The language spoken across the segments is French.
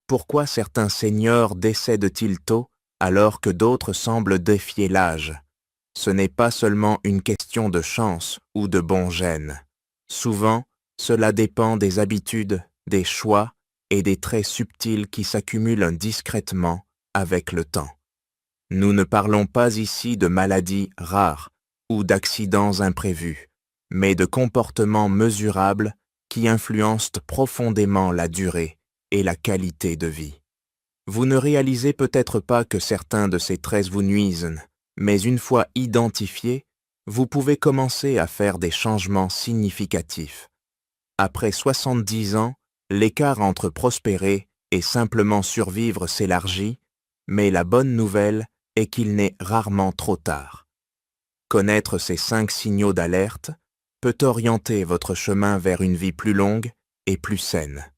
Pourquoi certains seniors décèdent-ils tôt alors que d'autres semblent défier l'âge? Ce n'est pas seulement une question de chance ou de bon gène. Souvent, cela dépend des habitudes, des choix et des traits subtils qui s'accumulent discrètement avec le temps. Nous ne parlons pas ici de maladies rares ou d'accidents imprévus, mais de comportements mesurables qui influencent profondément la durée et la qualité de vie. Vous ne réalisez peut-être pas que certains de ces traits vous nuisent, mais une fois identifiés, vous pouvez commencer à faire des changements significatifs. Après 70 ans, l'écart entre prospérer et simplement survivre s'élargit, mais la bonne nouvelle est qu'il n'est rarement trop tard. Connaître ces 5 signaux d'alerte peut orienter votre chemin vers une vie plus longue et plus saine.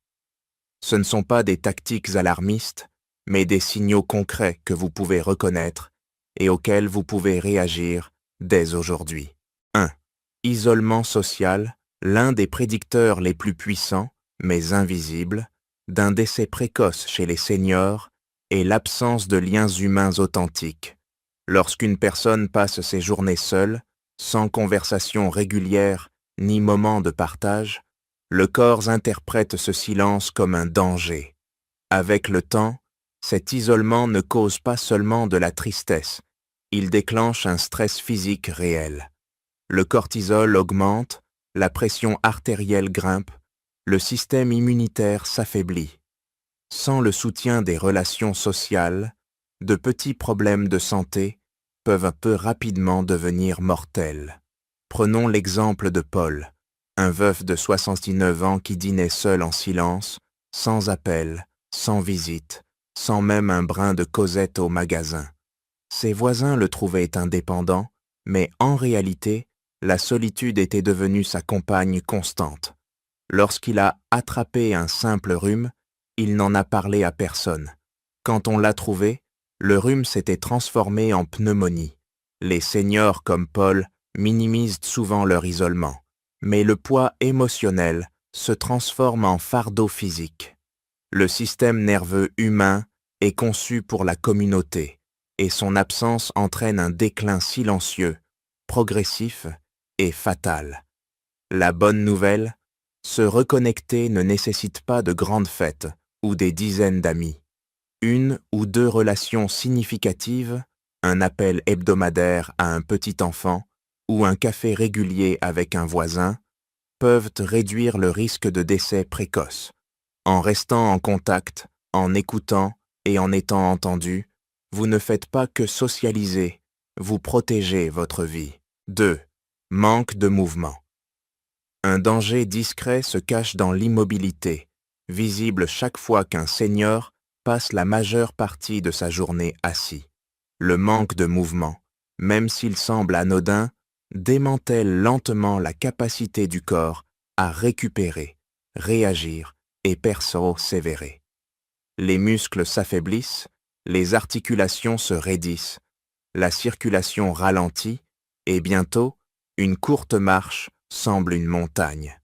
Ce ne sont pas des tactiques alarmistes, mais des signaux concrets que vous pouvez reconnaître et auxquels vous pouvez réagir dès aujourd'hui. 1. Isolement social, l'un des prédicteurs les plus puissants, mais invisibles, d'un décès précoce chez les seniors est l'absence de liens humains authentiques. Lorsqu'une personne passe ses journées seule, sans conversation régulière ni moment de partage, le corps interprète ce silence comme un danger. Avec le temps, cet isolement ne cause pas seulement de la tristesse, il déclenche un stress physique réel. Le cortisol augmente, la pression artérielle grimpe, le système immunitaire s'affaiblit. Sans le soutien des relations sociales, de petits problèmes de santé peuvent peu rapidement devenir mortels. Prenons l'exemple de Paul, un veuf de 79 ans qui dînait seul en silence, sans appel, sans visite, sans même un brin de causette au magasin. Ses voisins le trouvaient indépendant, mais en réalité, la solitude était devenue sa compagne constante. Lorsqu'il a attrapé un simple rhume, il n'en a parlé à personne. Quand on l'a trouvé, le rhume s'était transformé en pneumonie. Les seniors comme Paul minimisent souvent leur isolement, mais le poids émotionnel se transforme en fardeau physique. Le système nerveux humain est conçu pour la communauté, et son absence entraîne un déclin silencieux, progressif et fatal. La bonne nouvelle, se reconnecter ne nécessite pas de grandes fêtes ou des dizaines d'amis. 1 ou 2 relations significatives, un appel hebdomadaire à un petit enfant ou un café régulier avec un voisin, peuvent réduire le risque de décès précoce. En restant en contact, en écoutant et en étant entendu, vous ne faites pas que socialiser, vous protégez votre vie. 2. Manque de mouvement. Un danger discret se cache dans l'immobilité, visible chaque fois qu'un senior passe la majeure partie de sa journée assis. Le manque de mouvement, même s'il semble anodin, démantèle lentement la capacité du corps à récupérer, réagir et persévérer. Les muscles s'affaiblissent, les articulations se raidissent, la circulation ralentit et bientôt, une courte marche semble une montagne.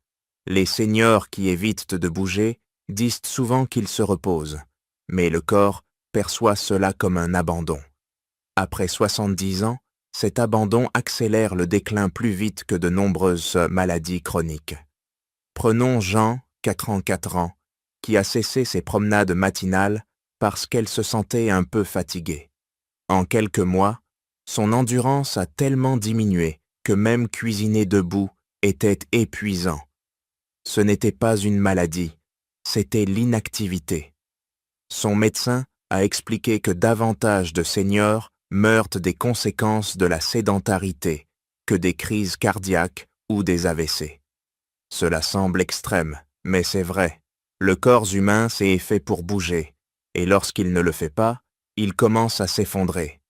Les seniors qui évitent de bouger disent souvent qu'ils se reposent, mais le corps perçoit cela comme un abandon. Après 70 ans, cet abandon accélère le déclin plus vite que de nombreuses maladies chroniques. Prenons Jean, 84 ans, qui a cessé ses promenades matinales parce qu'elle se sentait un peu fatiguée. En quelques mois, son endurance a tellement diminué que même cuisiner debout était épuisant. Ce n'était pas une maladie, c'était l'inactivité. Son médecin a expliqué que davantage de seniors meurent des conséquences de la sédentarité que des crises cardiaques ou des AVC. Cela semble extrême, mais c'est vrai. Le corps humain s'est fait pour bouger, et lorsqu'il ne le fait pas, il commence à s'effondrer.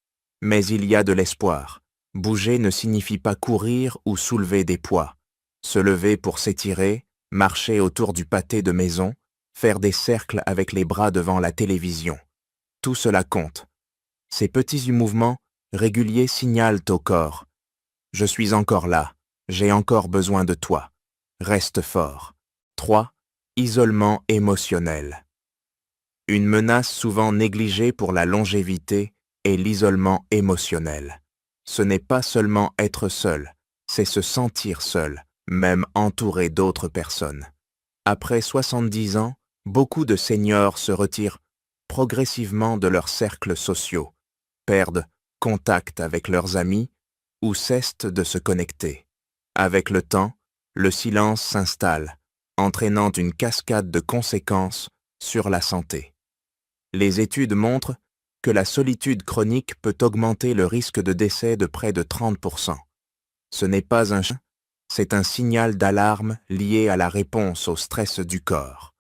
Mais il y a de l'espoir. Bouger ne signifie pas courir ou soulever des poids. Se lever pour s'étirer, marcher autour du pâté de maison, faire des cercles avec les bras devant la télévision. Tout cela compte. Ces petits mouvements réguliers signalent au corps « Je suis encore là, j'ai encore besoin de toi. Reste fort. » 3. Isolement émotionnel. Une menace souvent négligée pour la longévité est l'isolement émotionnel. Ce n'est pas seulement être seul, c'est se sentir seul, même entouré d'autres personnes. Après 70 ans, beaucoup de seniors se retirent progressivement de leurs cercles sociaux, perdent contact avec leurs amis ou cessent de se connecter. Avec le temps, le silence s'installe, entraînant une cascade de conséquences sur la santé. Les études montrent que la solitude chronique peut augmenter le risque de décès de près de 30%. Ce n'est pas un chien, c'est un signal d'alarme lié à la réponse au stress du corps.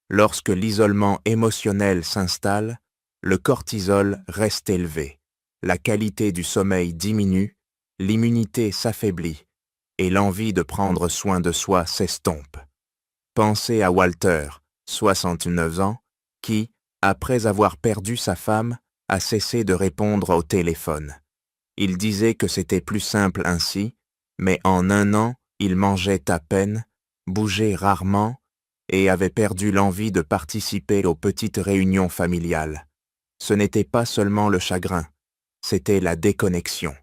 Lorsque l'isolement émotionnel s'installe, le cortisol reste élevé, la qualité du sommeil diminue, l'immunité s'affaiblit et l'envie de prendre soin de soi s'estompe. Pensez à Walter, 69 ans, qui, après avoir perdu sa femme, a cessé de répondre au téléphone. Il disait que c'était plus simple ainsi, mais en un an, il mangeait à peine, bougeait rarement et avait perdu l'envie de participer aux petites réunions familiales. Ce n'était pas seulement le chagrin, c'était la déconnexion.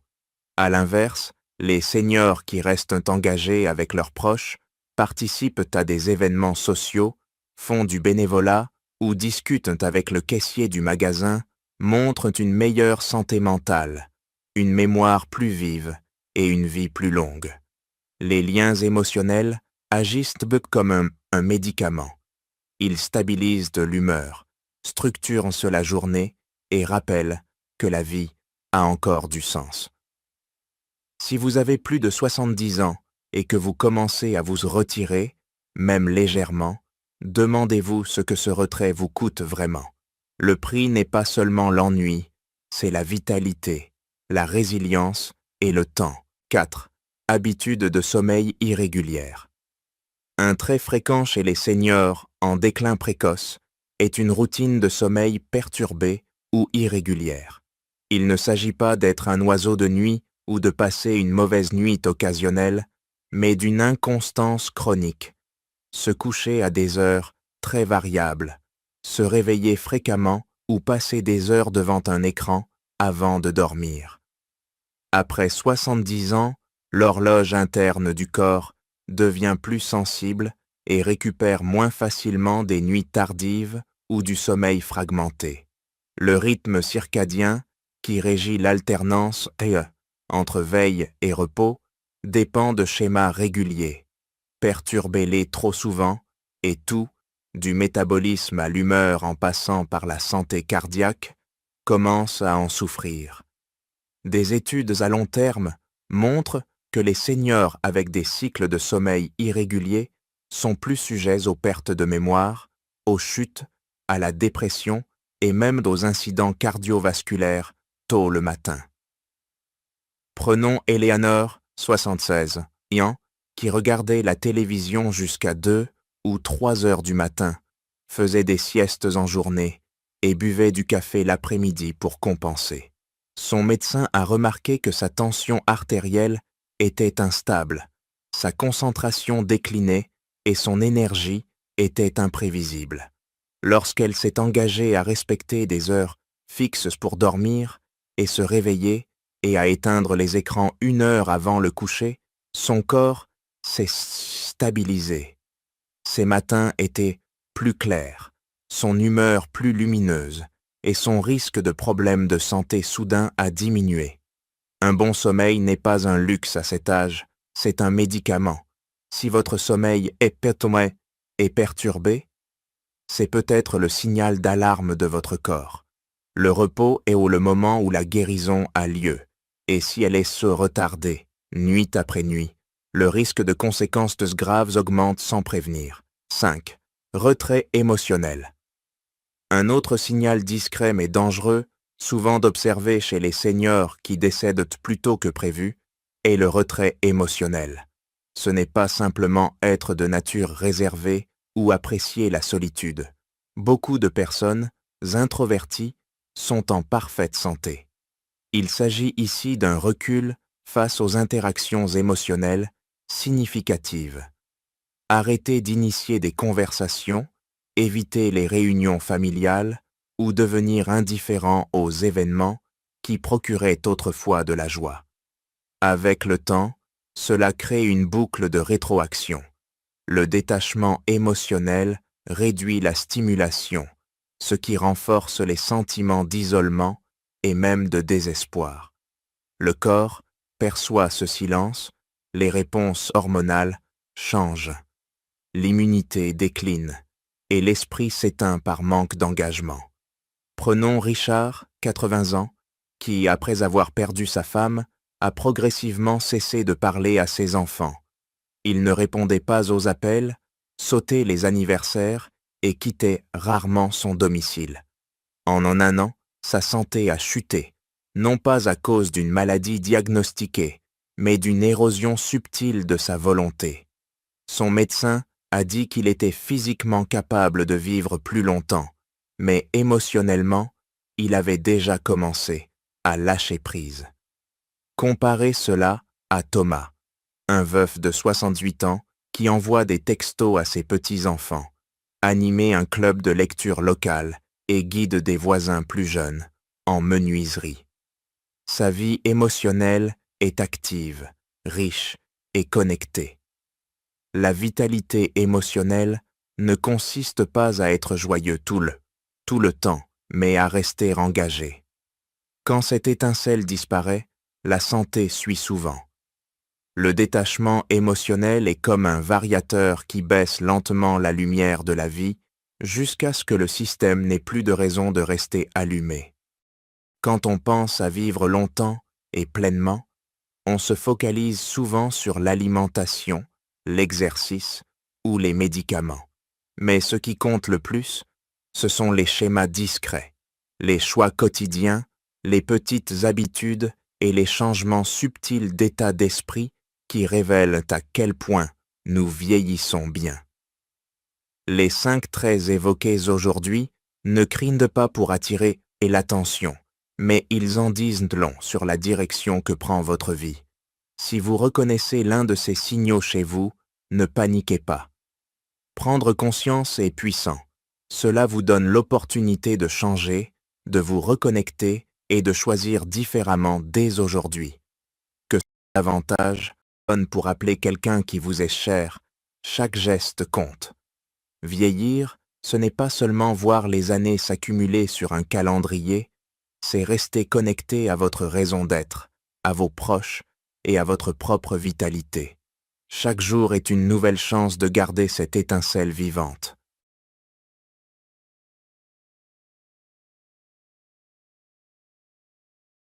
À l'inverse, les seniors qui restent engagés avec leurs proches participent à des événements sociaux, font du bénévolat ou discutent avec le caissier du magasin, montrent une meilleure santé mentale, une mémoire plus vive et une vie plus longue. Les liens émotionnels agissent comme un médicament. Ils stabilisent l'humeur, structurent la journée et rappellent que la vie a encore du sens. Si vous avez plus de 70 ans et que vous commencez à vous retirer, même légèrement, demandez-vous ce que ce retrait vous coûte vraiment. Le prix n'est pas seulement l'ennui, c'est la vitalité, la résilience et le temps. 4. Habitudes de sommeil irrégulières. Un trait fréquent chez les seniors en déclin précoce est une routine de sommeil perturbée ou irrégulière. Il ne s'agit pas d'être un oiseau de nuit ou de passer une mauvaise nuit occasionnelle, mais d'une inconstance chronique. Se coucher à des heures très variables, se réveiller fréquemment ou passer des heures devant un écran avant de dormir. Après 70 ans, l'horloge interne du corps devient plus sensible et récupère moins facilement des nuits tardives ou du sommeil fragmenté. Le rythme circadien, qui régit l'alternance entre veille et repos, dépend de schémas réguliers. Perturbez-les trop souvent et tout, du métabolisme à l'humeur en passant par la santé cardiaque, commence à en souffrir. Des études à long terme montrent que les seniors avec des cycles de sommeil irréguliers sont plus sujets aux pertes de mémoire, aux chutes, à la dépression et même aux incidents cardiovasculaires tôt le matin. Prenons Eleanor, 76 ans, qui regardait la télévision jusqu'à 2 ou 3 heures du matin, faisait des siestes en journée et buvait du café l'après-midi pour compenser. Son médecin a remarqué que sa tension artérielle était instable, sa concentration déclinait et son énergie était imprévisible. Lorsqu'elle s'est engagée à respecter des heures fixes pour dormir et se réveiller et à éteindre les écrans 1 heure avant le coucher, son corps s'est stabilisé. Ses matins étaient plus clairs, son humeur plus lumineuse et son risque de problèmes de santé soudain a diminué. Un bon sommeil n'est pas un luxe à cet âge, c'est un médicament. Si votre sommeil est perturbé, c'est peut-être le signal d'alarme de votre corps. Le repos est le moment où la guérison a lieu, et si elle est retardée, nuit après nuit, le risque de conséquences graves augmente sans prévenir. 5. Retrait émotionnel. Un autre signal discret mais dangereux, souvent d'observer chez les seniors qui décèdent plus tôt que prévu, est le retrait émotionnel. Ce n'est pas simplement être de nature réservée ou apprécier la solitude. Beaucoup de personnes, introverties, sont en parfaite santé. Il s'agit ici d'un recul face aux interactions émotionnelles significatives. Arrêtez d'initier des conversations éviter les réunions familiales ou devenir indifférent aux événements qui procuraient autrefois de la joie. Avec le temps, cela crée une boucle de rétroaction. Le détachement émotionnel réduit la stimulation, ce qui renforce les sentiments d'isolement et même de désespoir. Le corps perçoit ce silence, les réponses hormonales changent, l'immunité décline et l'esprit s'éteint par manque d'engagement. Prenons Richard, 80 ans, qui, après avoir perdu sa femme, a progressivement cessé de parler à ses enfants. Il ne répondait pas aux appels, sautait les anniversaires et quittait rarement son domicile. En un an, sa santé a chuté, non pas à cause d'une maladie diagnostiquée, mais d'une érosion subtile de sa volonté. Son médecin a dit qu'il était physiquement capable de vivre plus longtemps, mais émotionnellement, il avait déjà commencé à lâcher prise. Comparez cela à Thomas, un veuf de 68 ans qui envoie des textos à ses petits-enfants, anime un club de lecture local et guide des voisins plus jeunes en menuiserie. Sa vie émotionnelle est active, riche et connectée. La vitalité émotionnelle ne consiste pas à être joyeux tout le temps, mais à rester engagé. Quand cette étincelle disparaît, la santé suit souvent. Le détachement émotionnel est comme un variateur qui baisse lentement la lumière de la vie jusqu'à ce que le système n'ait plus de raison de rester allumé. Quand on pense à vivre longtemps et pleinement, on se focalise souvent sur l'alimentation, l'exercice ou les médicaments. Mais ce qui compte le plus, ce sont les schémas discrets, les choix quotidiens, les petites habitudes et les changements subtils d'état d'esprit qui révèlent à quel point nous vieillissons bien. Les 5 traits évoqués aujourd'hui ne crient pas pour attirer l'attention, mais ils en disent long sur la direction que prend votre vie. Si vous reconnaissez l'un de ces signaux chez vous, ne paniquez pas. Prendre conscience est puissant. Cela vous donne l'opportunité de changer, de vous reconnecter et de choisir différemment dès aujourd'hui. Que davantage donne pour appeler quelqu'un qui vous est cher, chaque geste compte. Vieillir, ce n'est pas seulement voir les années s'accumuler sur un calendrier, c'est rester connecté à votre raison d'être, à vos proches et à votre propre vitalité. Chaque jour est une nouvelle chance de garder cette étincelle vivante.